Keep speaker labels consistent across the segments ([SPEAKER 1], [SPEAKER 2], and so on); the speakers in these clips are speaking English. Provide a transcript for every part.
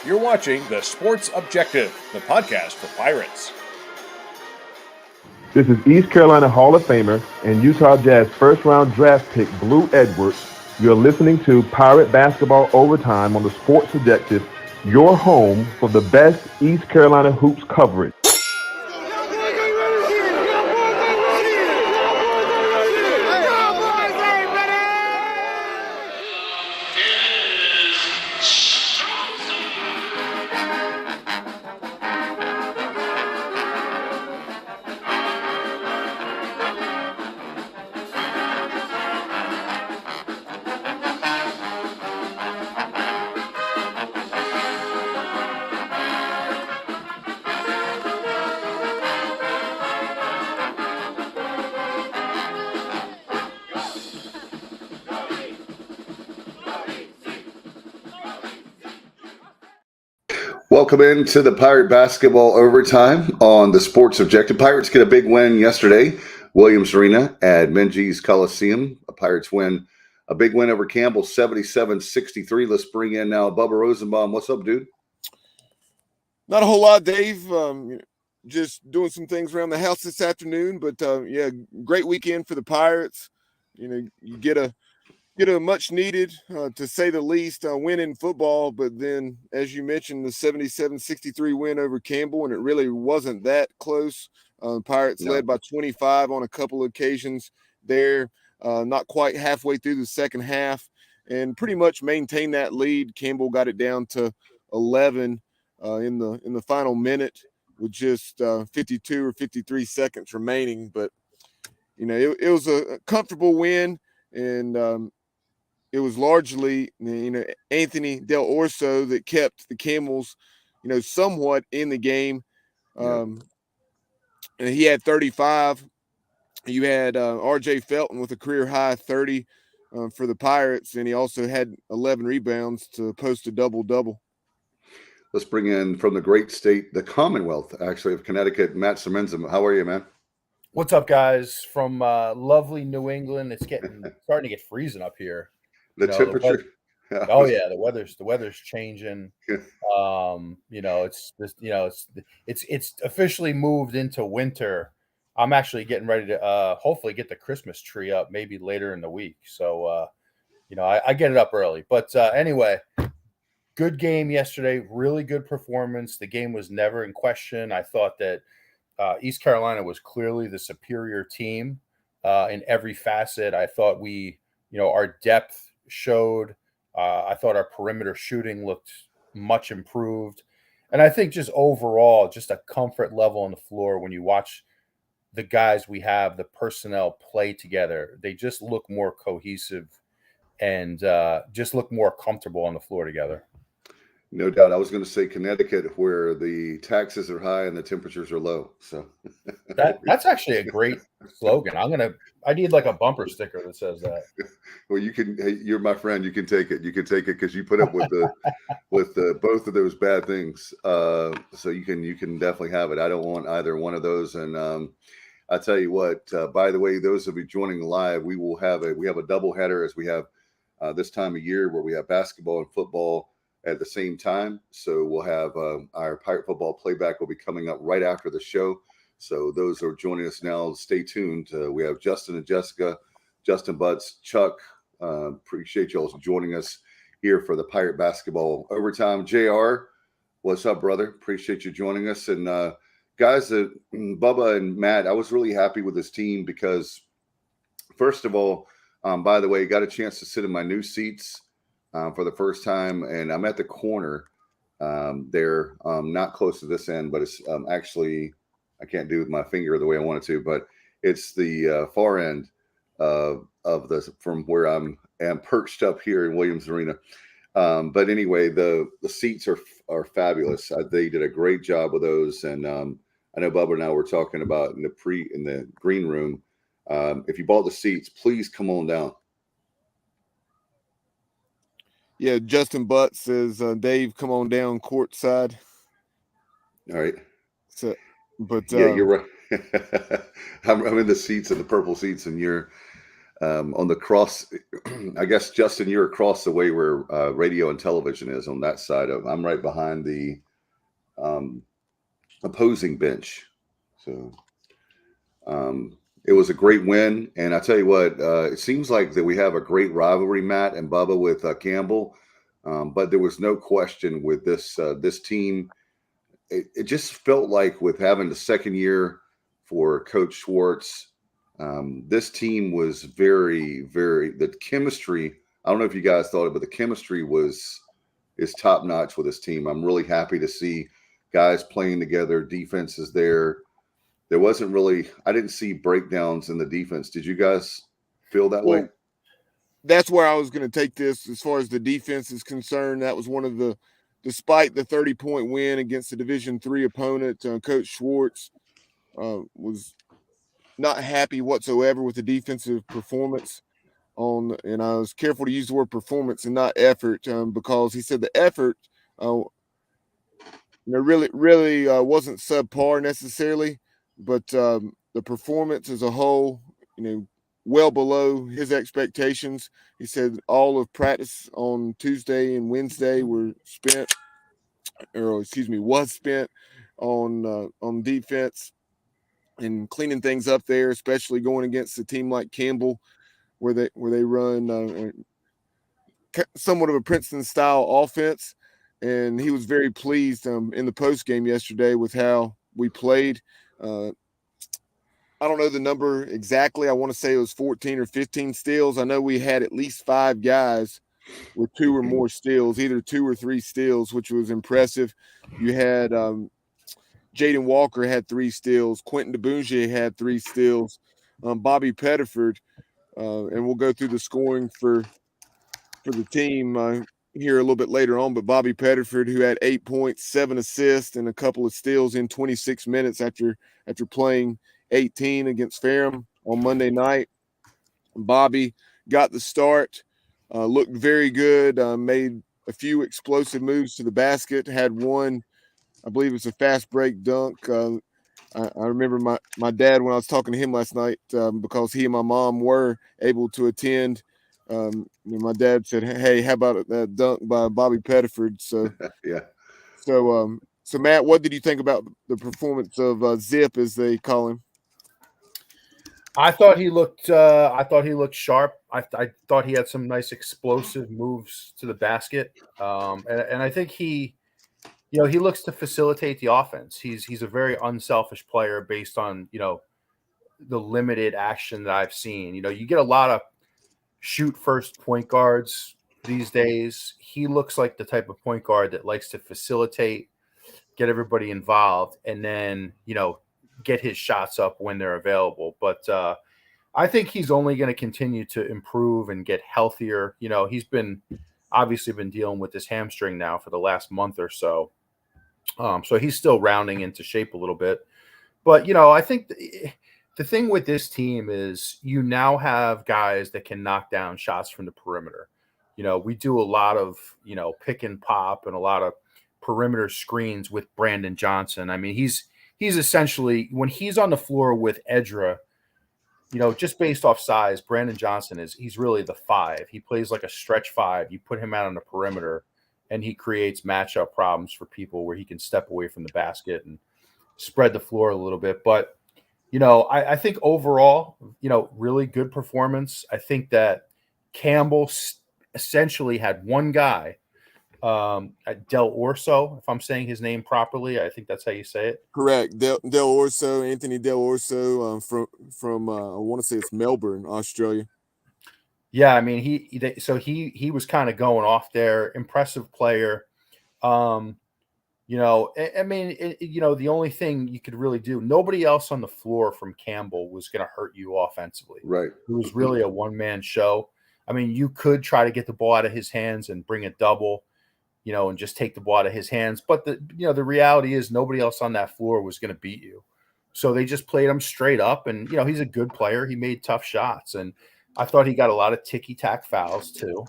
[SPEAKER 1] You're watching The Sports Objective, the podcast for Pirates.
[SPEAKER 2] This is East Carolina Hall of Famer and Utah Jazz first-round draft pick Blue Edwards. You're listening to Pirate Basketball Overtime on the Sports Objective, your home for the best East Carolina hoops coverage.
[SPEAKER 3] Welcome into the Pirate Basketball Overtime on the Sports Objective. Pirates get a big win yesterday, Williams Arena at Minges Coliseum. The Pirates win a big win over Campbell, 77-63. Let's bring in now Bubba Rosenbaum. What's up, dude?
[SPEAKER 4] Not a whole lot, Dave. Just doing some things around the house this afternoon, but yeah, great weekend for the Pirates. You get a much needed, to say the least, win in football. But then, as you mentioned, the 77-63 win over Campbell, and it really wasn't that close. Pirates led by 25 on a couple of occasions there, not quite halfway through the second half, and pretty much maintained that lead. Campbell got it down to 11 in the final minute with just 52 or 53 seconds remaining. But it was a comfortable win, and it was largely, Anthony Del Orso that kept the Camels, somewhat in the game. And he had 35. You had R.J. Felton with a career-high 30 for the Pirates, and he also had 11 rebounds to post a double-double.
[SPEAKER 3] Let's bring in from the great state, the Commonwealth, actually, of Connecticut, Matt Semenza. How are you, man?
[SPEAKER 5] What's up, guys? From lovely New England. It's starting to get freezing up here.
[SPEAKER 3] The temperature.
[SPEAKER 5] The weather's changing. It's officially moved into winter. I'm actually getting ready to hopefully get the Christmas tree up maybe later in the week. So I get it up early. But anyway, good game yesterday. Really good performance. The game was never in question. I thought that East Carolina was clearly the superior team in every facet. I thought our depth showed. I thought our perimeter shooting looked much improved. And I think just overall, just a comfort level on the floor when you watch the guys we have, the personnel play together. They just look more cohesive and just look more comfortable on the floor together.
[SPEAKER 3] No doubt. I was going to say Connecticut, where the taxes are high and the temperatures are low. So
[SPEAKER 5] that's actually a great slogan. I need like a bumper sticker that says that.
[SPEAKER 3] Well, you're my friend. You can take it. You can take it because you put up with both of those bad things. So you can definitely have it. I don't want either one of those. And I tell you what. By the way, those of you joining live, we have a double header as we have this time of year where we have basketball and football at the same time. So we'll have our Pirate football playback will be coming up right after the show. So those who are joining us now, stay tuned. We have Justin and Jessica, Justin Butts, Chuck. Appreciate y'all joining us here for the Pirate Basketball Overtime. JR, what's up, brother? Appreciate you joining us. And guys, Bubba and Matt, I was really happy with this team because, first of all, by the way, got a chance to sit in my new seats for the first time, and I'm at the corner there, not close to this end, but it's actually, I can't do it with my finger the way I want it to, but it's the far end from where I'm perched up here in Williams Arena. But anyway, the seats are fabulous. They did a great job with those, and I know Bubba and I were talking about in the green room. If you bought the seats, please come on down.
[SPEAKER 4] Yeah, Justin Butt says, Dave, come on down courtside.
[SPEAKER 3] All right.
[SPEAKER 4] So, but
[SPEAKER 3] yeah, you're right. I'm in the seats, in the purple seats, and you're on the cross. I guess, Justin, you're across the way where radio and television is on that side of. I'm right behind the opposing bench. So it was a great win. And I tell you what, it seems like that we have a great rivalry, Matt and Bubba, with Campbell. But there was no question with this team. It just felt like with having the second year for Coach Schwartz, this team was very, very, the chemistry. I don't know if you guys thought it, but the chemistry is top notch with this team. I'm really happy to see guys playing together. Defense is there. There wasn't really, I didn't see breakdowns in the defense. Did you guys feel that way?
[SPEAKER 4] That's where I was going to take this as far as the defense is concerned. That was one of the, despite the 30-point win against the Division III opponent, Coach Schwartz was not happy whatsoever with the defensive performance and I was careful to use the word performance and not effort, because he said the effort, really wasn't subpar necessarily, but the performance as a whole, well below his expectations. He said all of practice on Tuesday and Wednesday was spent on defense and cleaning things up there, especially going against a team like Campbell, where they run somewhat of a Princeton style offense. And he was very pleased in the post game yesterday with how we played. I don't know the number exactly. I want to say it was 14 or 15 steals. I know we had at least 5 guys with 2 or more steals, either 2 or 3 steals, which was impressive. You had Jaden Walker had 3 steals. Quentin DeBounger had 3 steals. Bobby Pettiford, and we'll go through the scoring for the team here a little bit later on. But Bobby Pettiford, who had 8 points, 7 assists, and a couple of steals in 26 minutes after playing 18 against Ferrum on Monday night. Bobby got the start, looked very good, made a few explosive moves to the basket, had one, I believe it's a fast break dunk. I remember my dad, when I was talking to him last night, because he and my mom were able to attend, my dad said, "Hey, how about that dunk by Bobby Pettiford?" So
[SPEAKER 3] yeah.
[SPEAKER 4] So Matt, what did you think about the performance of Zip, as they call him?
[SPEAKER 5] I thought he looked sharp. I thought he had some nice explosive moves to the basket, and I think he looks to facilitate the offense. He's a very unselfish player based on the limited action that I've seen. You get a lot of shoot first point guards these days. He looks like the type of point guard that likes to facilitate, get everybody involved, and then get his shots up when they're available. But I think he's only going to continue to improve and get healthier. He's obviously been dealing with this hamstring now for the last month or so. So he's still rounding into shape a little bit. But, I think the thing with this team is you now have guys that can knock down shots from the perimeter. We do a lot of, pick and pop and a lot of perimeter screens with Brandon Johnson. I mean, he's essentially, when he's on the floor with Edra, just based off size, Brandon Johnson he's really the 5. He plays like a stretch 5. You put him out on the perimeter and he creates matchup problems for people where he can step away from the basket and spread the floor a little bit. But, I think overall, really good performance. I think that Campbell essentially had one guy, Del Orso, if I'm saying his name properly. I think that's how you say it.
[SPEAKER 4] Correct. Del Orso, Anthony Del Orso, from I want to say it's Melbourne, Australia.
[SPEAKER 5] Yeah, I mean he was kind of going off there. Impressive player. I mean, the only thing you could really do, nobody else on the floor from Campbell was going to hurt you offensively.
[SPEAKER 3] Right.
[SPEAKER 5] It was really a one-man show. I mean, you could try to get the ball out of his hands and bring a double, and just take the ball out of his hands. But the reality is nobody else on that floor was going to beat you. So they just played him straight up. And, he's a good player. He made tough shots. And I thought he got a lot of ticky-tack fouls too.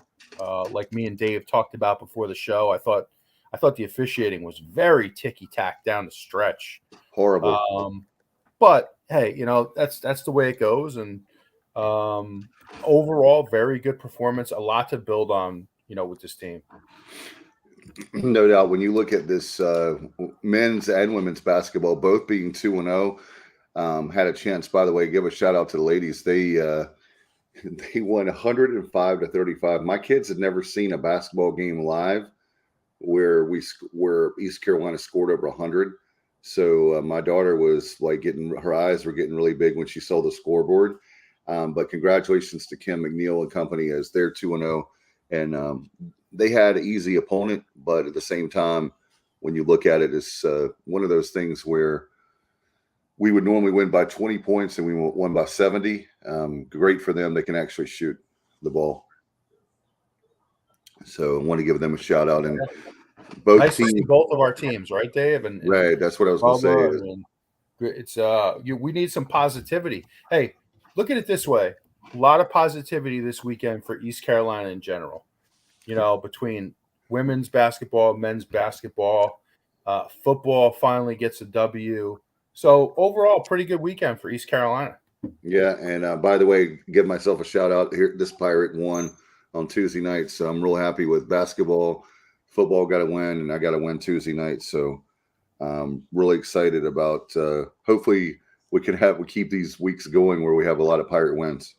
[SPEAKER 5] Like me and Dave talked about before the show. I thought the officiating was very ticky-tack down the stretch.
[SPEAKER 3] Horrible.
[SPEAKER 5] But hey, that's the way it goes. And Overall, very good performance. A lot to build on, with this team.
[SPEAKER 3] No doubt. When you look at this men's and women's basketball, both being 2-0, had a chance. By the way, give a shout out to the ladies. They won 105-35. My kids had never seen a basketball game live where East Carolina scored over 100. So my daughter was like her eyes were getting really big when she saw the scoreboard. But congratulations to Kim McNeil and company as they're 2-0, and they had an easy opponent. But at the same time, when you look at it, it's one of those things where we would normally win by 20 points and we won by 70. Great for them. They can actually shoot the ball. So I want to give them a shout out. And both
[SPEAKER 5] nice
[SPEAKER 3] teams,
[SPEAKER 5] to see both of our teams, right, Dave? And
[SPEAKER 3] right. That's what I was going to say.
[SPEAKER 5] It's we need some positivity. Hey, look at it this way. A lot of positivity this weekend for East Carolina in general. Between women's basketball, men's basketball, football finally gets a W. So overall, pretty good weekend for East Carolina.
[SPEAKER 3] Yeah, and by the way, give myself a shout out here. This Pirate won on Tuesday night, so I'm real happy with basketball. Football got to win, and I got to win Tuesday night. So really excited about. Hopefully, we keep these weeks going where we have a lot of Pirate wins.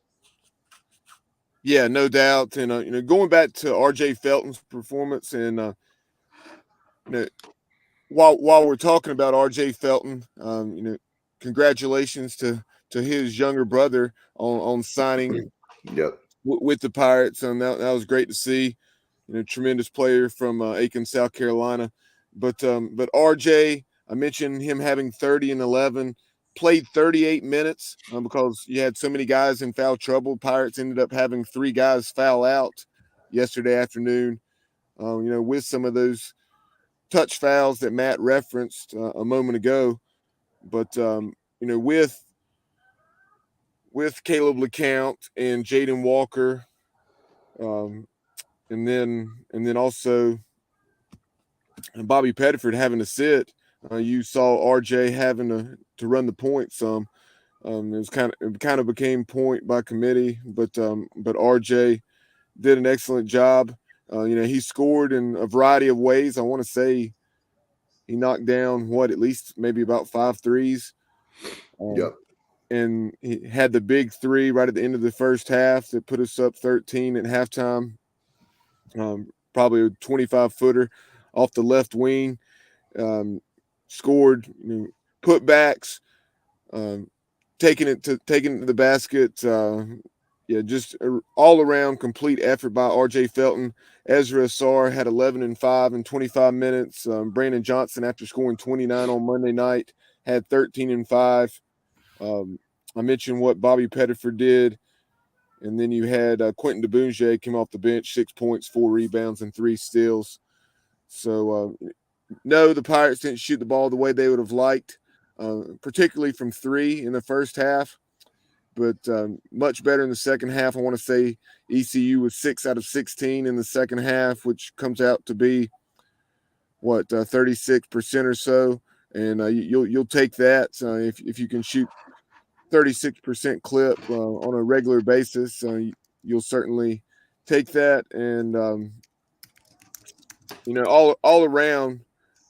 [SPEAKER 4] Yeah, no doubt. And going back to RJ Felton's performance, and while we're talking about RJ Felton, congratulations to his younger brother on signing
[SPEAKER 3] Yep.
[SPEAKER 4] with the Pirates, and that was great to see. Tremendous player from Aiken, South Carolina. But RJ, I mentioned him having 30 and 11, played 38 minutes because you had so many guys in foul trouble. Pirates ended up having 3 guys foul out yesterday afternoon. With some of those touch fouls that Matt referenced a moment ago. But with Caleb LeCount and Jaden Walker, and then also Bobby Pettiford having to sit, you saw RJ having to run the point some. It kind of became point by committee, but RJ did an excellent job. He scored in a variety of ways. I want to say he knocked down at least maybe about 5 threes.
[SPEAKER 3] Yep.
[SPEAKER 4] And he had the big 3 right at the end of the first half that put us up 13 at halftime. Probably a 25-footer off the left wing. Scored putbacks, taking it to the basket. Just all around complete effort by RJ Felton. Ezra Asar had 11 and 5 in 25 minutes. Brandon Johnson, after scoring 29 on Monday night, had 13 and 5. I mentioned what Bobby Pettiford did. And then you had Quentin DeBunge came off the bench, 6 points, 4 rebounds, and 3 steals. So, no, the Pirates didn't shoot the ball the way they would have liked, particularly from 3 in the first half. But much better in the second half. I want to say ECU was 6 out of 16 in the second half, which comes out to be 36% or so. And you'll take that if you can shoot 36% clip on a regular basis. You'll certainly take that. And all around,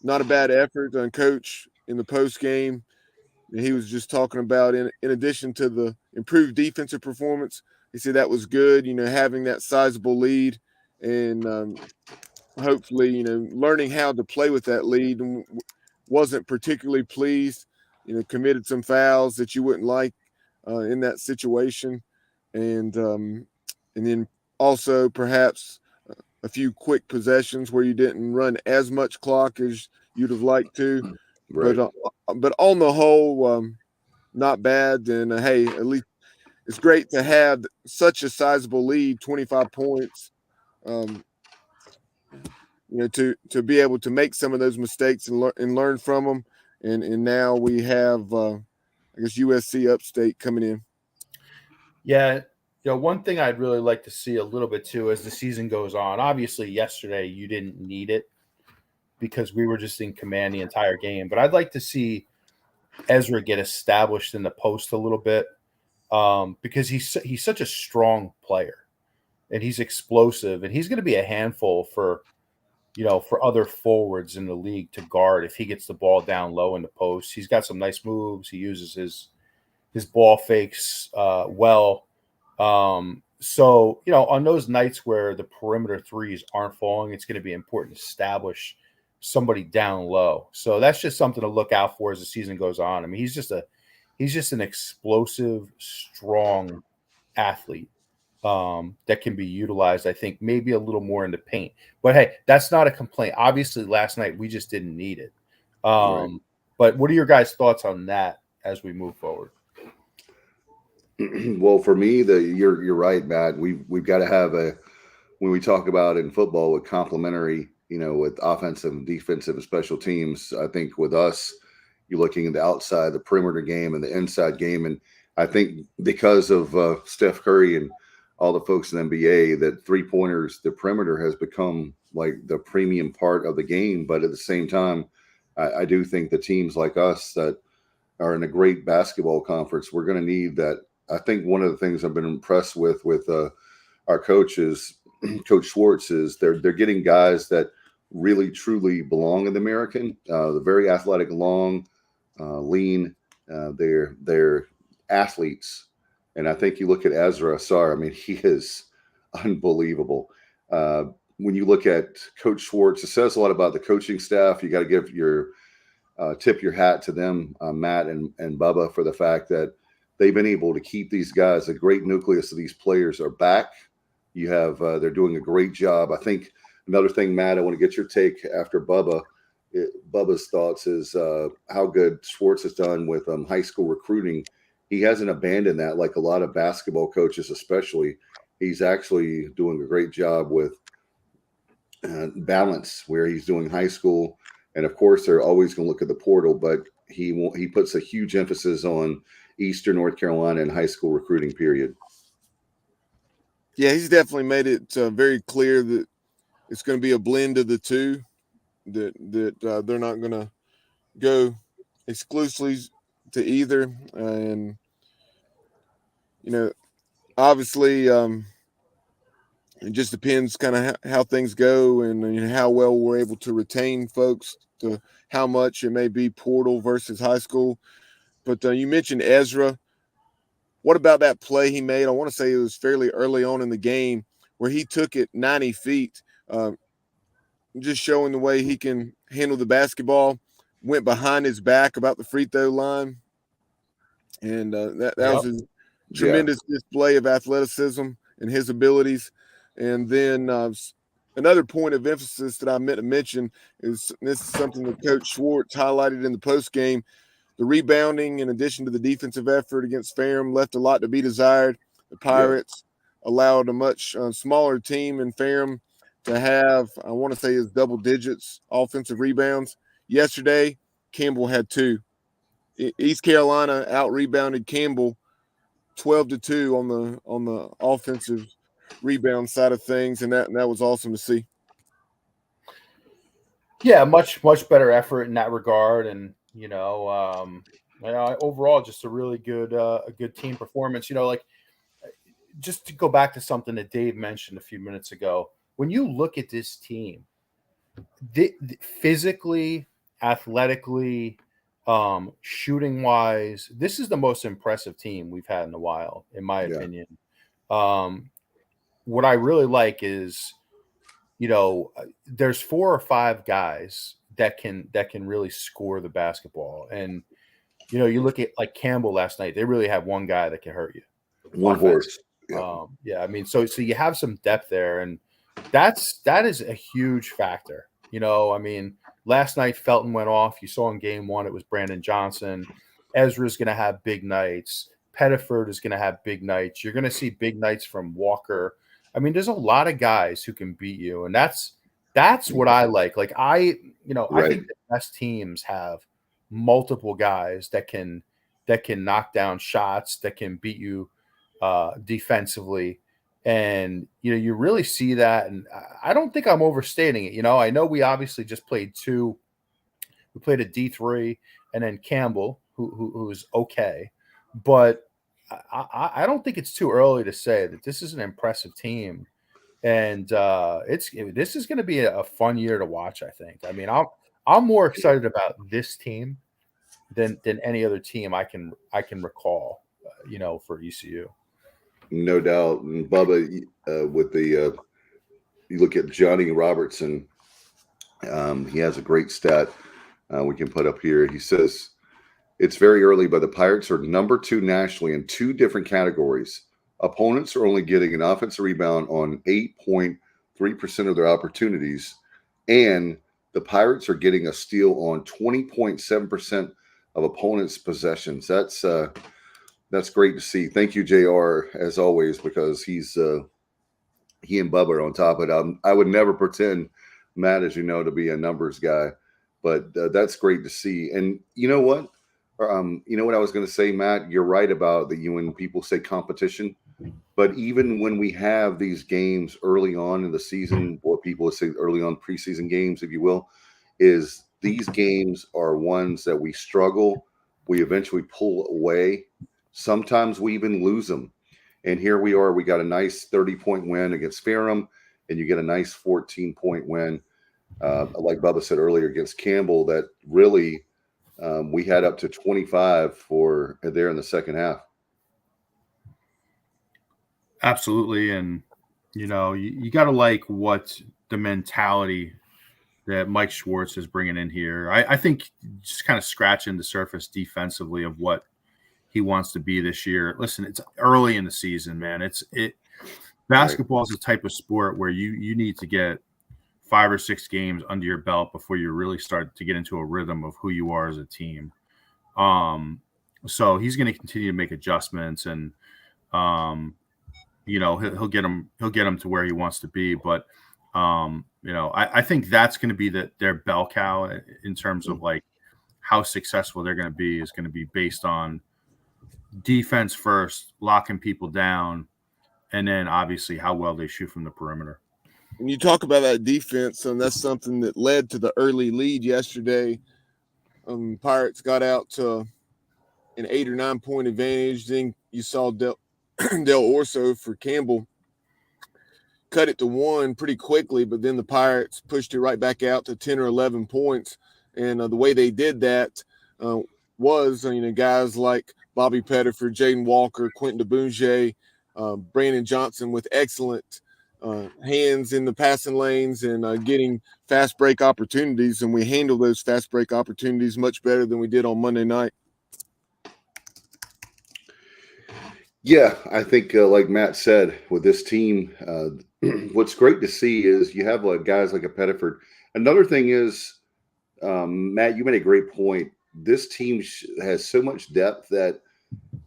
[SPEAKER 4] not a bad effort on Coach in the post game. He was just talking about in addition to the improved defensive performance, he said that was good, having that sizable lead and hopefully, learning how to play with that lead, and wasn't particularly pleased, committed some fouls that you wouldn't like in that situation. And then also perhaps a few quick possessions where you didn't run as much clock as you'd have liked to.
[SPEAKER 3] Right.
[SPEAKER 4] But on the whole, not bad. And hey, at least it's great to have such a sizable lead, 25 points. To be able to make some of those mistakes and learn from them. And now we have, I guess, USC Upstate coming in.
[SPEAKER 5] Yeah. One thing I'd really like to see a little bit too as the season goes on. Obviously, yesterday you didn't need it because we were just in command the entire game. But I'd like to see Ezra get established in the post a little bit. because he's such a strong player and he's explosive and he's going to be a handful for other forwards in the league to guard if he gets the ball down low in the post. He's got some nice moves. He uses his ball fakes well. So, on those nights where the perimeter threes aren't falling, it's going to be important to establish somebody down low. So that's just something to look out for as the season goes on. I mean, he's just an explosive, strong athlete that can be utilized, I think, maybe a little more in the paint. But hey, that's not a complaint. Obviously, last night we just didn't need it.
[SPEAKER 3] Right.
[SPEAKER 5] But what are your guys' thoughts on that as we move forward?
[SPEAKER 3] Well, for me, you're right, Matt. We've got to have when we talk about in football with complementary, with offensive and defensive and special teams. I think with us, you're looking at the outside, the perimeter game, and the inside game. And I think because of Steph Curry and all the folks in the NBA, that 3-pointers, the perimeter has become like the premium part of the game. But at the same time, I do think the teams like us that are in a great basketball conference, we're going to need that. I think one of the things I've been impressed with our coaches, Coach Schwartz, is they're getting guys that really truly belong in the American. They're very athletic, long, lean. They're athletes, and I think you look at Ezra Asar. I mean, he is unbelievable. When you look at Coach Schwartz, it says a lot about the coaching staff. You got to give tip your hat to them, Matt and Bubba, for the fact that they've been able to keep these guys. A great nucleus of these players are back. You have they're doing a great job. I think another thing, Matt, I want to get your take after Bubba's thoughts is how good Schwartz has done with high school recruiting. He hasn't abandoned that like a lot of basketball coaches, especially. He's actually doing a great job with balance, where he's doing high school. And of course, they're always going to look at the portal, but he puts a huge emphasis on Eastern North Carolina and high school recruiting, period.
[SPEAKER 4] Yeah, he's definitely made it very clear that it's going to be a blend of the two, that they're not going to go exclusively to either. And, obviously it just depends kind of how things go and how well we're able to retain folks, to how much it may be portal versus high school. But you mentioned Ezra. What about that play he made? I want to say it was fairly early on in the game where he took it 90 feet, just showing the way he can handle the basketball, went behind his back about the free throw line. And that was a tremendous display of athleticism and his abilities. And then another point of emphasis that I meant to mention is this is something that Coach Schwartz highlighted in the post game. The rebounding, in addition to the defensive effort against Ferrum, left a lot to be desired. The Pirates allowed a much smaller team in Ferrum to have, I want to say, is double digits offensive rebounds. Yesterday, Campbell had 2. East Carolina out-rebounded Campbell 12-2 on the offensive rebound side of things, and that was awesome to see.
[SPEAKER 5] Yeah, much better effort in that regard, and overall, just a really good team performance. Just to go back to something that Dave mentioned a few minutes ago, when you look at this team, physically, athletically, shooting wise, this is the most impressive team we've had in a while, in my opinion. What I really like is, there's 4 or 5 guys that can really score the basketball. And, you look at like Campbell last night, they really have one guy that can hurt you.
[SPEAKER 3] One horse.
[SPEAKER 5] I mean, so you have some depth there, and that is a huge factor. I mean, last night Felton went off. You saw in game 1, it was Brandon Johnson. Ezra's going to have big nights. Pettiford is going to have big nights. You're going to see big nights from Walker. I mean, there's a lot of guys who can beat you, and that's what I like. Like I think the best teams have multiple guys that can knock down shots, that can beat you defensively, and you really see that. And I don't think I'm overstating it. I know we obviously just played 2. We played a D3 and then Campbell, who's okay, but I don't think it's too early to say that this is an impressive team, and this is going to be a fun year to watch. I think. I mean, I'm more excited about this team than any other team I can recall. For ECU.
[SPEAKER 3] No doubt. And Bubba, with the you look at Johnny Robertson, he has a great stat we can put up here. He says it's very early, but the Pirates are number 2 nationally in 2 different categories. Opponents are only getting an offensive rebound on 8.3% of their opportunities, and the Pirates are getting a steal on 20.7% of opponents' possessions. That's great to see. Thank you, JR, as always, because he and Bubba are on top of it. I would never pretend, Matt, as you know, to be a numbers guy, but that's great to see. And you know what? You know what I was going to say, Matt? You're right about that. When people say competition, but even when we have these games early on in the season, what people would say early on preseason games, if you will, is these games are ones that we struggle. We eventually pull away. Sometimes we even lose them. And here we are. We got a nice 30-point win against Ferrum, and you get a nice 14-point win, like Bubba said earlier, against Campbell, that really we had up to 25 for there in the second half.
[SPEAKER 5] Absolutely. And, you got to like what the mentality that Mike Schwartz is bringing in here. I think just kind of scratching the surface defensively of what he wants to be this year. Listen, it's early in the season, man. Basketball is a type of sport where you need to get 5 or 6 games under your belt before you really start to get into a rhythm of who you are as a team. So he's going to continue to make adjustments, and he'll get him to where he wants to be. But I think that's going to be their bell cow in terms of like how successful they're going to be, is going to be based on defense first, locking people down, and then obviously how well they shoot from the perimeter.
[SPEAKER 4] When you talk about that defense, and that's something that led to the early lead yesterday. Pirates got out to an 8 or 9 point advantage. Then you saw Del Orso for Campbell cut it to 1 pretty quickly, but then the Pirates pushed it right back out to 10 or 11 points. And the way they did that was, guys like Bobby Pettiford, Jaden Walker, Quentin DeBunge, Brandon Johnson with excellent hands in the passing lanes and getting fast break opportunities. And we handled those fast break opportunities much better than we did on Monday night.
[SPEAKER 3] Yeah, I think like Matt said, with this team, what's great to see is you have guys like a Pettiford. Another thing is, Matt, you made a great point. This team has so much depth that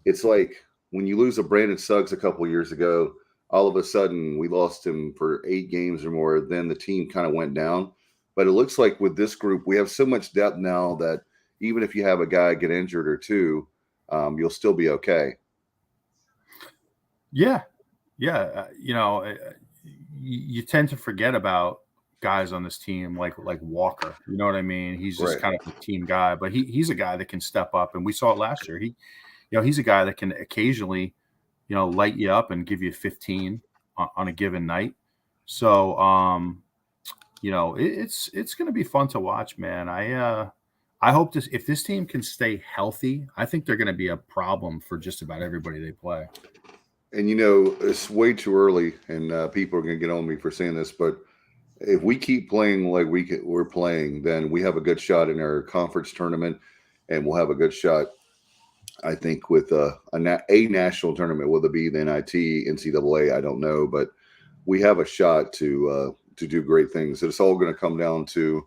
[SPEAKER 3] it's like when you lose a Brandon Suggs a couple of years ago, all of a sudden we lost him for 8 games or more, then the team kind of went down. But it looks like with this group, we have so much depth now that even if you have a guy get injured or two, you'll still be okay.
[SPEAKER 5] Yeah. You tend to forget about guys on this team like Walker. You know what I mean? He's just kind of a team guy, but he's a guy that can step up, and we saw it last year. He's a guy that can occasionally, light you up and give you 15 on a given night. So, it's going to be fun to watch, man. I hope if this team can stay healthy, I think they're going to be a problem for just about everybody they play.
[SPEAKER 3] And, it's way too early, and people are going to get on me for saying this, but if we keep playing like we're playing, then we have a good shot in our conference tournament, and we'll have a good shot, I think, with a national tournament. Will it be the NIT, NCAA? I don't know, but we have a shot to do great things. It's all going to come down to,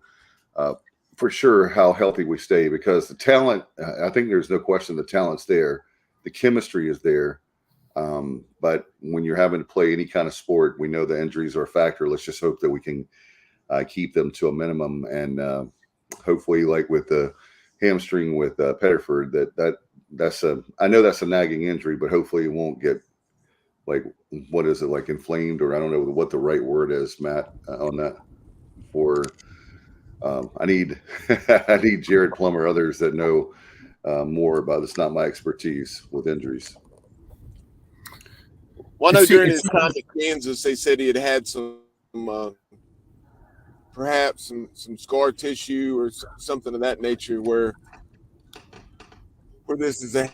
[SPEAKER 3] for sure, how healthy we stay, because the talent, I think there's no question the talent's there. The chemistry is there. But when you're having to play any kind of sport, we know the injuries are a factor. Let's just hope that we can keep them to a minimum, and hopefully, like with the hamstring with Pettiford, I know that's a nagging injury, but hopefully it won't get what is it, inflamed, or I don't know what the right word is, Matt, on that. I need Jared Plummer, others that know more about it. It's not my expertise with injuries.
[SPEAKER 4] Well, I know during his time at Kansas, they said he had some perhaps some scar tissue or something of that nature where this is a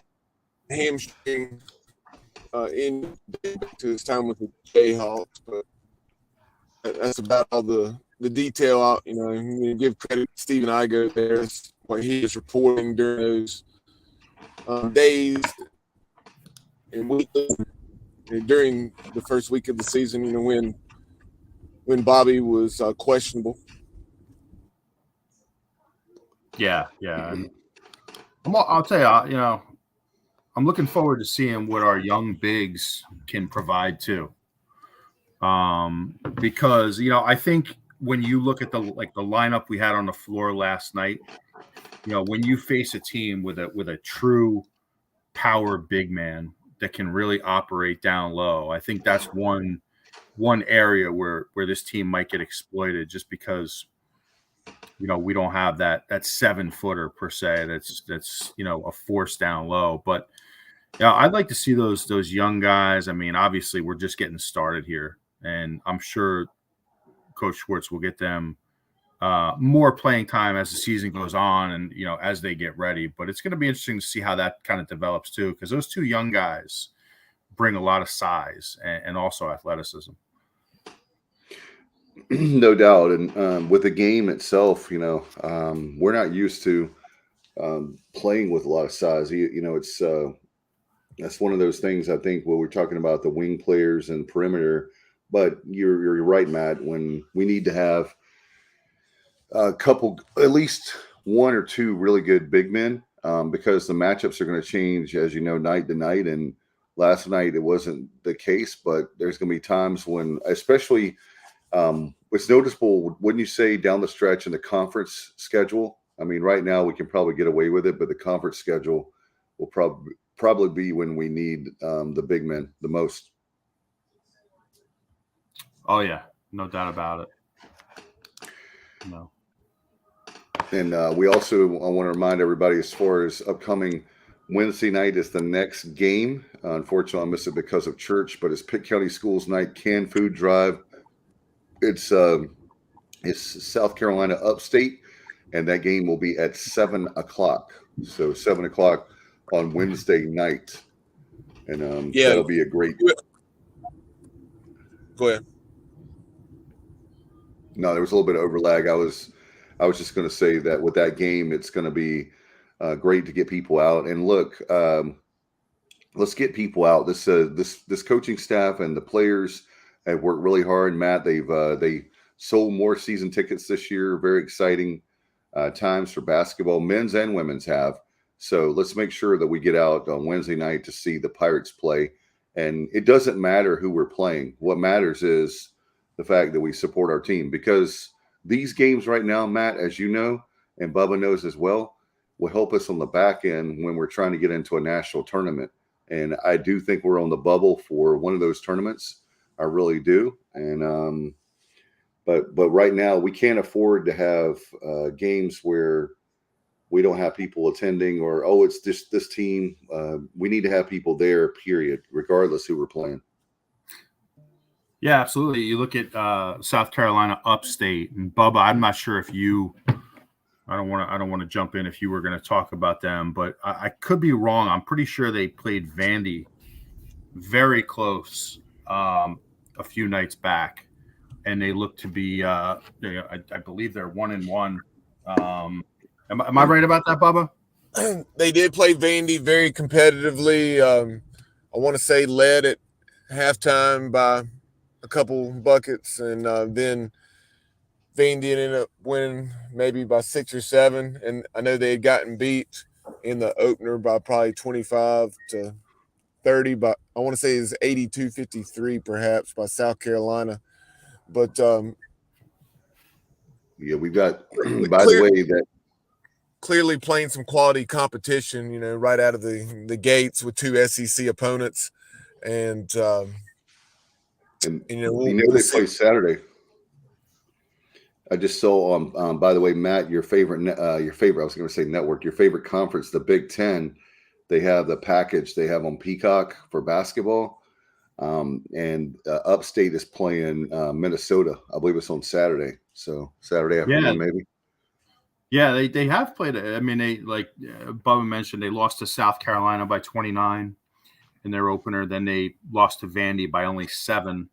[SPEAKER 4] hamstring in to his time with the Jayhawks, but that's about all the detail out. You give credit to Stephen Igo there. That's what he is reporting during those days and weeks during the first week of the season. When Bobby was questionable.
[SPEAKER 5] Yeah. I'll tell you, I'm looking forward to seeing what our young bigs can provide too. Because I think when you look at the lineup we had on the floor last night, when you face a team with a true power big man that can really operate down low, I think that's one area where this team might get exploited, just because we don't have that 7-footer per se that's a force down low. But I'd like to see those young guys. I mean, obviously we're just getting started here, and I'm sure Coach Schwartz will get them more playing time as the season goes on and as they get ready. But it's going to be interesting to see how that kind of develops too, because those two young guys bring a lot of size and also athleticism.
[SPEAKER 3] No doubt. And with the game itself, we're not used to playing with a lot of size. It's that's one of those things, I think, when we're talking about the wing players and perimeter. But you're right, Matt, when we need to have a couple, at least one or two really good big men, because the matchups are going to change, as night to night. And last night it wasn't the case, but there's going to be times when, especially it's noticeable, wouldn't you say, down the stretch in the conference schedule? I mean, right now we can probably get away with it, but the conference schedule will probably be when we need the big men the most.
[SPEAKER 5] Oh yeah, no doubt about it. No.
[SPEAKER 3] And we also want to remind everybody, as far as upcoming Wednesday night is the next game. Unfortunately, I missed it because of church, but it's Pitt County Schools Night Canned Food Drive. It's South Carolina Upstate, and that game will be at 7:00. So 7:00 on Wednesday night, and that'll be a great.
[SPEAKER 4] Go ahead.
[SPEAKER 3] No, there was a little bit of overlag. I was just going to say that with that game, it's going to be great to get people out. And look, let's get people out. This coaching staff and the players have worked really hard. Matt, they sold more season tickets this year. Very exciting times for basketball, men's and women's have. So let's make sure that we get out on Wednesday night to see the Pirates play. And it doesn't matter who we're playing. What matters is the fact that we support our team, because these games right now, Matt, as you know, and Bubba knows as well, will help us on the back end when we're trying to get into a national tournament. And I do think we're on the bubble for one of those tournaments. I really do. And but right now we can't afford to have games where we don't have people attending, or it's just this team. We need to have people there, period, regardless who we're playing.
[SPEAKER 5] Yeah, absolutely. You look at South Carolina Upstate, and Bubba, I'm not sure if you I don't want to jump in if you were going to talk about them, but I could be wrong. I'm pretty sure they played Vandy very close a few nights back, and they look to be I believe they're 1-1. Am I right about that, Bubba?
[SPEAKER 4] They did play Vandy very competitively. I want to say led at halftime by a couple buckets, and then Vandy ended up winning maybe by 6 or 7. And I know they had gotten beat in the opener by probably 25-30, but I want to say it's 82-53 perhaps by South Carolina. But
[SPEAKER 3] yeah, we've got, by the way, that
[SPEAKER 4] clearly playing some quality competition, right out of the gates with 2 SEC opponents. And
[SPEAKER 3] they
[SPEAKER 4] we'll
[SPEAKER 3] play Saturday. I just saw by the way, Matt, your favorite, I was going to say network, your favorite conference, the Big Ten, they have the package they have on Peacock for basketball. And Upstate is playing Minnesota. I believe it's on Saturday. So Saturday afternoon, maybe.
[SPEAKER 5] Yeah, they have played it. I mean, they like Bubba mentioned, they lost to South Carolina by 29 in their opener. Then they lost to Vandy by only 7.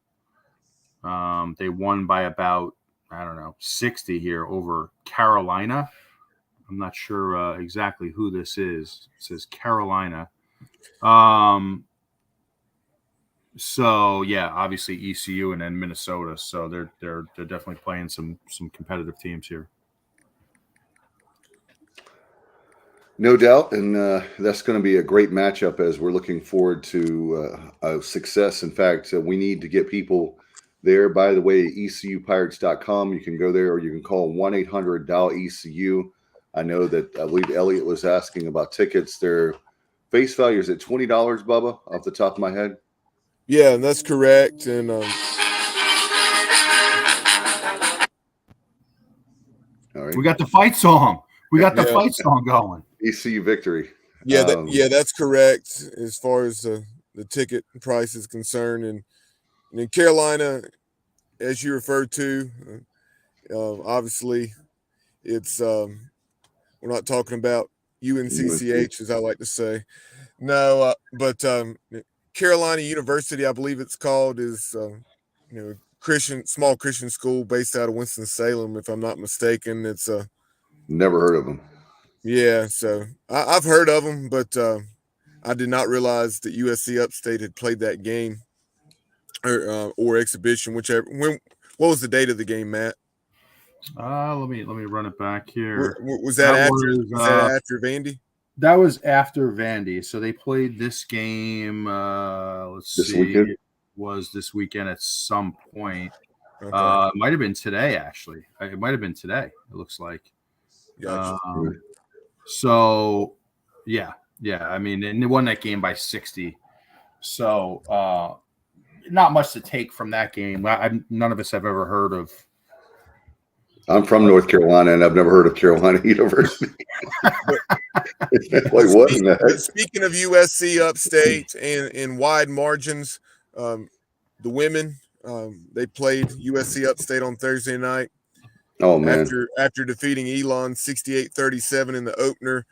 [SPEAKER 5] They won by about, I don't know, 60 here over Carolina. I'm not sure exactly who this is. It says Carolina. So yeah, obviously ECU and then Minnesota. So they're definitely playing some competitive teams here.
[SPEAKER 3] No doubt, and that's going to be a great matchup as we're looking forward to a success. In fact, we need to get people there. By the way, ECUPirates.com. You can go there, or you can call 1-800-DIAL-ECU. I know that I believe Elliot was asking about tickets. Their face value is at $20, Bubba, off the top of my head.
[SPEAKER 4] Yeah, that's correct. And
[SPEAKER 3] all right,
[SPEAKER 5] we got the fight song. We got the fight song going.
[SPEAKER 3] ECU victory.
[SPEAKER 4] Yeah, that's correct as far as the ticket price is concerned. And in Carolina, as you referred to, obviously it's we're not talking about UNCCH, as I like to say. No, but Carolina University, I believe it's called, is small Christian school based out of Winston-Salem, if I'm not mistaken. It's
[SPEAKER 3] never heard of them.
[SPEAKER 4] Yeah, so I've heard of them, but I did not realize that USC Upstate had played that game or exhibition, whichever. What was the date of the game, Matt?
[SPEAKER 5] Let me run it back here.
[SPEAKER 4] Was that after Vandy?
[SPEAKER 5] That was after Vandy. So they played this game. Let's see.
[SPEAKER 3] Weekend?
[SPEAKER 5] It was this weekend at some point.
[SPEAKER 4] Okay.
[SPEAKER 5] It might have been today, actually. It might have been today. It looks like.
[SPEAKER 4] Gotcha.
[SPEAKER 5] So, yeah. I mean, and they won that game by 60. So, not much to take from that game. None of us have ever heard of.
[SPEAKER 3] I'm from North Carolina, and I've never heard of Carolina University. Like, what in the heck?
[SPEAKER 4] Speaking of USC Upstate and in wide margins, the women, they played USC Upstate on Thursday night.
[SPEAKER 3] Oh, man.
[SPEAKER 4] After defeating Elon 68-37 in the opener,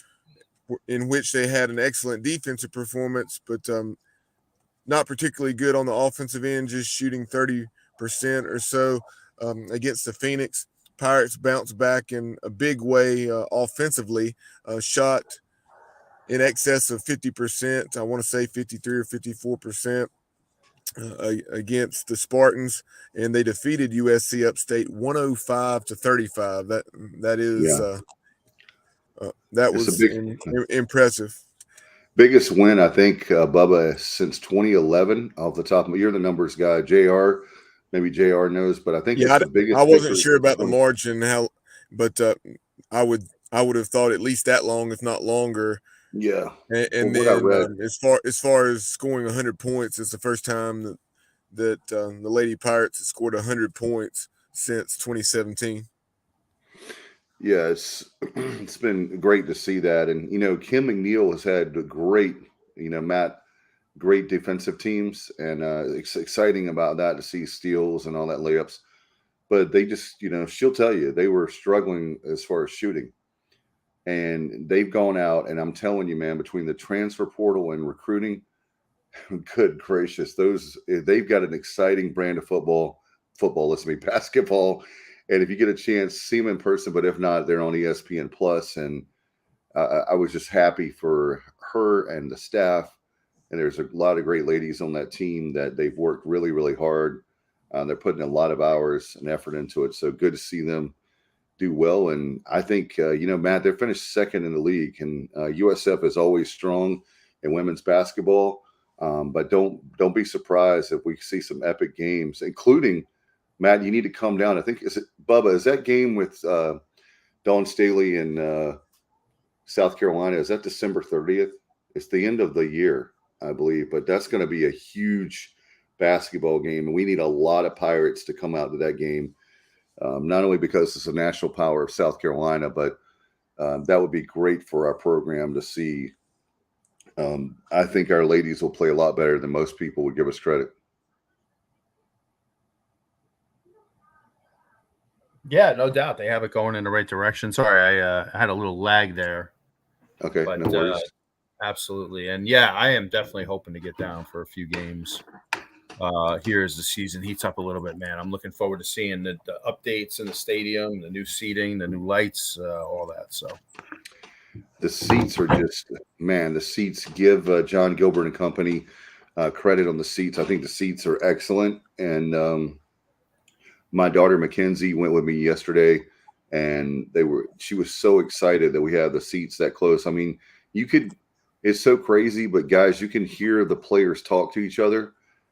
[SPEAKER 4] in which they had an excellent defensive performance, but not particularly good on the offensive end, just shooting 30% or so against the Phoenix. Pirates bounced back in a big way offensively, shot in excess of 50%. I want to say 53 or 54%. Against the Spartans, and they defeated USC Upstate 105-35. That is that was impressive.
[SPEAKER 3] Biggest win, I think, Bubba, since 2011. Off the top of you're the numbers guy, JR. Maybe JR knows, but I think it's the biggest.
[SPEAKER 4] I wasn't sure about the margin, but I would have thought at least that long, if not longer.
[SPEAKER 3] Yeah,
[SPEAKER 4] and then as far as scoring 100 points, it's the first time that the Lady Pirates have scored 100 points since 2017.
[SPEAKER 3] Yeah, it's been great to see that, and Kim McNeil has had great, Matt, great defensive teams, and it's exciting about that to see steals and all that layups. But they just, she'll tell you they were struggling as far as shooting. And they've gone out, and I'm telling you, man, between the transfer portal and recruiting, good gracious, they've got an exciting brand of football, basketball. And if you get a chance, see them in person, but if not, they're on ESPN Plus. And I was just happy for her and the staff. And there's a lot of great ladies on that team that they've worked really, really hard. They're putting a lot of hours and effort into it. So good to see them do well. And I think, Matt, they're finished second in the league, and USF is always strong in women's basketball. But don't be surprised if we see some epic games, including, Matt, you need to come down. I think, is that game with Dawn Staley in South Carolina? Is that December 30th? It's the end of the year, I believe, but that's going to be a huge basketball game. And we need a lot of Pirates to come out to that game. Not only because it's a national power of South Carolina, but that would be great for our program to see. I think our ladies will play a lot better than most people would give us credit.
[SPEAKER 5] Yeah, no doubt they have it going in the right direction. Sorry, I had a little lag there,
[SPEAKER 3] Okay,
[SPEAKER 5] but
[SPEAKER 3] no worries.
[SPEAKER 5] absolutely. And yeah, I am definitely hoping to get down for a few games here as the season heats up a little bit, man. I'm looking forward to seeing the updates in the stadium, the new seating, the new lights, all that. So
[SPEAKER 3] The seats are just, man, the seats give John Gilbert and company credit on the seats. I think the seats are excellent. And my daughter Mackenzie went with me yesterday, and she was so excited that we have the seats that close. I mean, it's so crazy, but guys, you can hear the players talk to each other.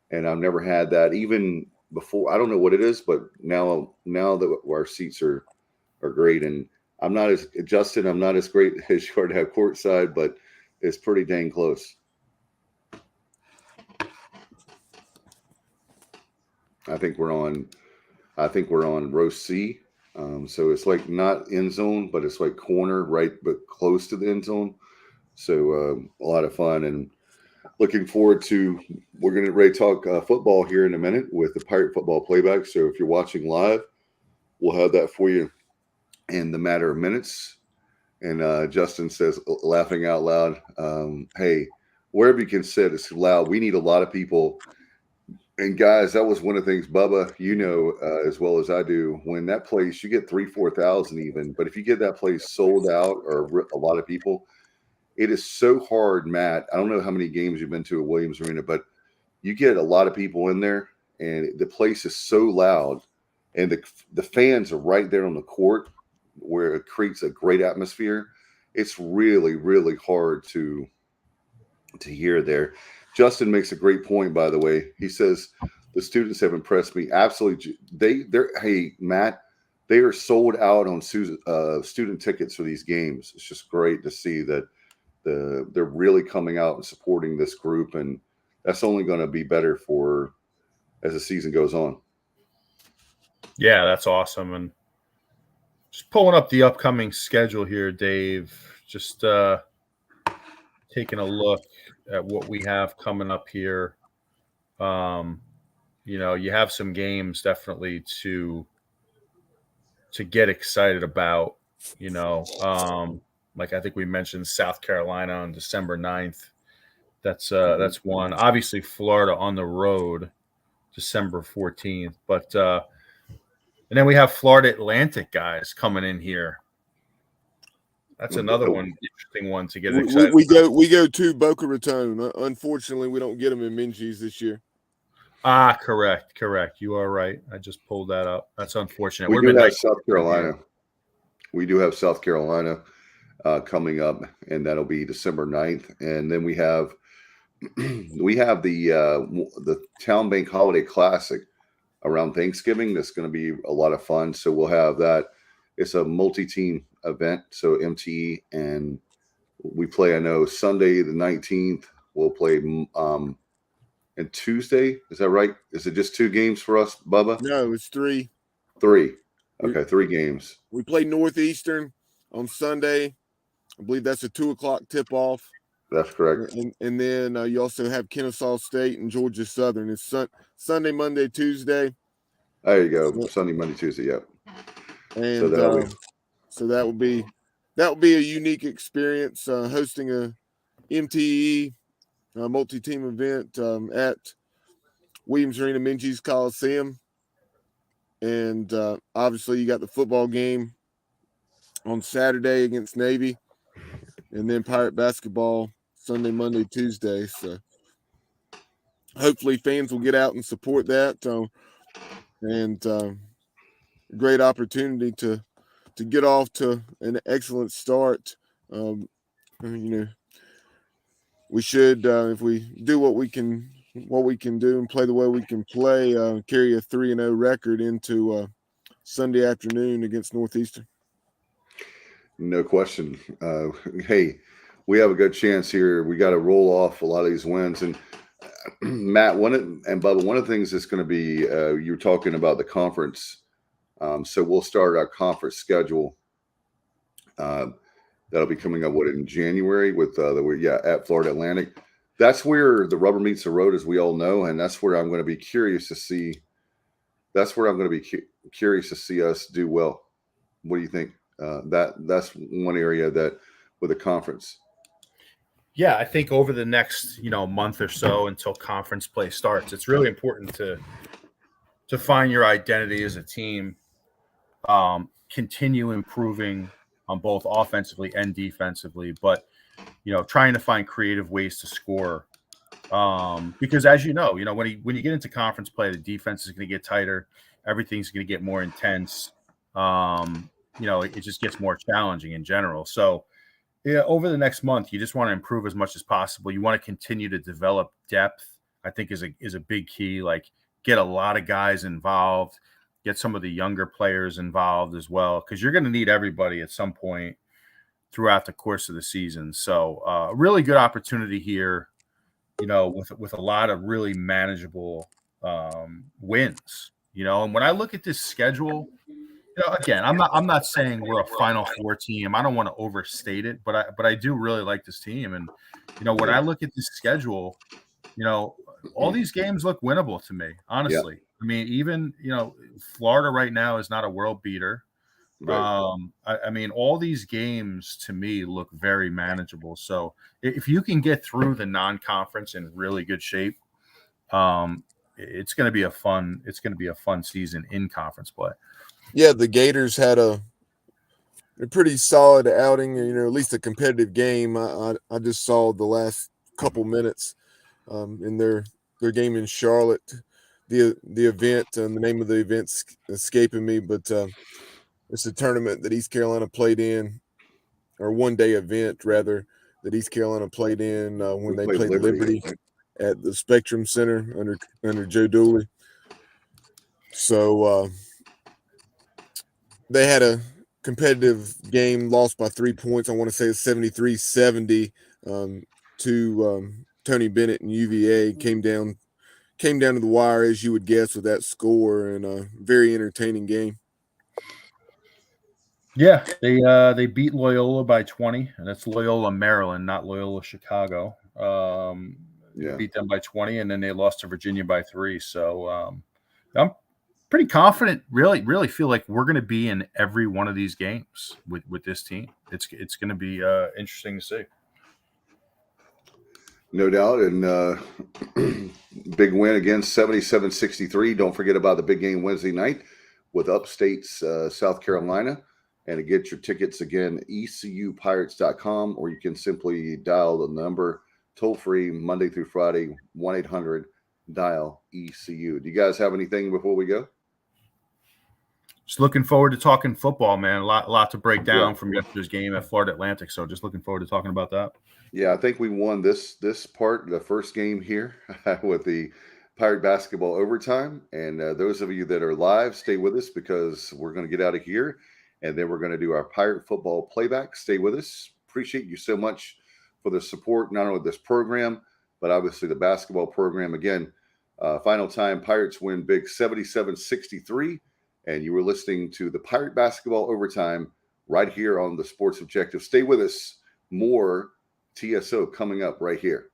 [SPEAKER 3] And I've never had that even before. I don't know what it is, but now that our seats are great. And I'm not as great as you are to have courtside, but it's pretty dang close. I think we're on row C. So it's like not end zone, but it's like corner, right, but close to the end zone. So a lot of fun, and looking forward to. We're going to ready to talk football here in a minute with the Pirate football playback. So if you're watching live, we'll have that for you in the matter of minutes. And Justin says, laughing out loud, hey, wherever you can sit, it's loud. We need a lot of people. And guys, that was one of the things, Bubba, as well as I do, when that place, you get 3,000-4,000 even. But if you get that place sold out or a lot of people, it is so hard, Matt. I don't know how many games you've been to at Williams Arena, but you get a lot of people in there and the place is so loud, and the fans are right there on the court where it creates a great atmosphere. It's really, really hard to hear there. Justin makes a great point, by the way. He says the students have impressed me. Absolutely. Hey, Matt, they are sold out on student tickets for these games. It's just great to see that they're really coming out and supporting this group, and that's only going to be better as the season goes on.
[SPEAKER 5] yeah, that's awesome. And just pulling up the upcoming schedule here, Dave. Just taking a look at what we have coming up here. You have some games definitely to get excited about. Like I think we mentioned South Carolina on December 9th. That's one. Obviously, Florida on the road, December 14th. But and then we have Florida Atlantic guys coming in here. That's another interesting one to get excited.
[SPEAKER 4] We go to Boca Raton. Unfortunately, we don't get them in Minges this year.
[SPEAKER 5] Correct. You are right. I just pulled that up. That's unfortunate.
[SPEAKER 3] We do have South Carolina. We do have South Carolina coming up, and that'll be December 9th. And then we have the Town Bank Holiday Classic around Thanksgiving. That's going to be a lot of fun. So we'll have that. It's a multi-team event, so MTE, and we play. I know Sunday the 19th we'll play. And Tuesday, is that right? Is it just 2 games for us, Bubba?
[SPEAKER 4] No, it's 3.
[SPEAKER 3] 3. Okay, 3 games.
[SPEAKER 4] We play Northeastern on Sunday. I believe that's a 2:00 tip-off.
[SPEAKER 3] That's correct.
[SPEAKER 4] And then you also have Kennesaw State and Georgia Southern. It's Sunday, Monday, Tuesday.
[SPEAKER 3] There you go. Sunday, Monday, Tuesday. Yep.
[SPEAKER 4] And so that will be a unique experience hosting a MTE multi-team event at Williams Arena Minges Coliseum. And obviously you got the football game on Saturday against Navy, and then Pirate basketball Sunday, Monday, Tuesday. So hopefully fans will get out and support that. And great opportunity to get off to an excellent start. We should, if we do what we can do and play the way we can play, carry a 3-0 record into Sunday afternoon against Northeastern.
[SPEAKER 3] No question. Hey, we have a good chance here. We got to roll off a lot of these wins. And Matt, Bubba, one of the things that's going to be, you're talking about the conference. So we'll start our conference schedule. That'll be coming up in January with at Florida Atlantic. That's where the rubber meets the road, as we all know, and that's where I'm going to be curious to see. that's where I'm going to be curious to see us do well. What do you think? That's one area that with a conference.
[SPEAKER 5] Yeah, I think over the next, month or so until conference play starts, it's really important to find your identity as a team, continue improving on both offensively and defensively, but trying to find creative ways to score. Because as when you get into conference play, the defense is going to get tighter, everything's going to get more intense. It just gets more challenging in general. So yeah, over the next month, you just want to improve as much as possible. You want to continue to develop depth, I think is a big key. Like get a lot of guys involved, get some of the younger players involved as well, because you're going to need everybody at some point throughout the course of the season. So really good opportunity here, with a lot of really manageable wins. And when I look at this schedule, again, I'm not saying we're a Final Four team. I don't want to overstate it, but I do really like this team. And when I look at this schedule, all these games look winnable to me, honestly. Yeah. I mean, even Florida right now is not a world beater. Right. I mean, all these games to me look very manageable. So if you can get through the non-conference in really good shape, it's going to be a fun season in conference play.
[SPEAKER 4] Yeah, the Gators had a pretty solid outing, at least a competitive game. I just saw the last couple minutes in their game in Charlotte. The event, the name of the event's escaping me, but it's a tournament that East Carolina played in, or one-day event, rather, that East Carolina played in when they played Liberty at the Spectrum Center under Joe Dooley. So they had a competitive game, lost by 3 points. I want to say it's 73-70 to Tony Bennett and UVA. Came down to the wire, as you would guess, with that score, and a very entertaining game.
[SPEAKER 5] Yeah, they beat Loyola by 20, and that's Loyola, Maryland, not Loyola, Chicago. Beat them by 20, and then they lost to Virginia by 3. So I'm pretty confident. Really feel like we're going to be in every one of these games with this team. It's going to be interesting to see.
[SPEAKER 3] No doubt, and big win again, 77-63. Don't forget about the big game Wednesday night with Upstate's South Carolina. And to get your tickets, again, ECUPirates.com, or you can simply dial the number toll-free Monday through Friday, 1-800-DIAL-ECU. Do you guys have anything before we go?
[SPEAKER 5] Just looking forward to talking football, man. A lot to break down from yesterday's game at Florida Atlantic. So just looking forward to talking about that.
[SPEAKER 3] Yeah, I think we won this part, the first game here with the Pirate basketball overtime. And those of you that are live, stay with us because we're going to get out of here. And then we're going to do our Pirate football playback. Stay with us. Appreciate you so much for the support, not only this program, but obviously the basketball program. Again, final time, Pirates win big 77-63. And you were listening to the Pirate basketball overtime right here on the Sports Objective. Stay with us. More TSO coming up right here.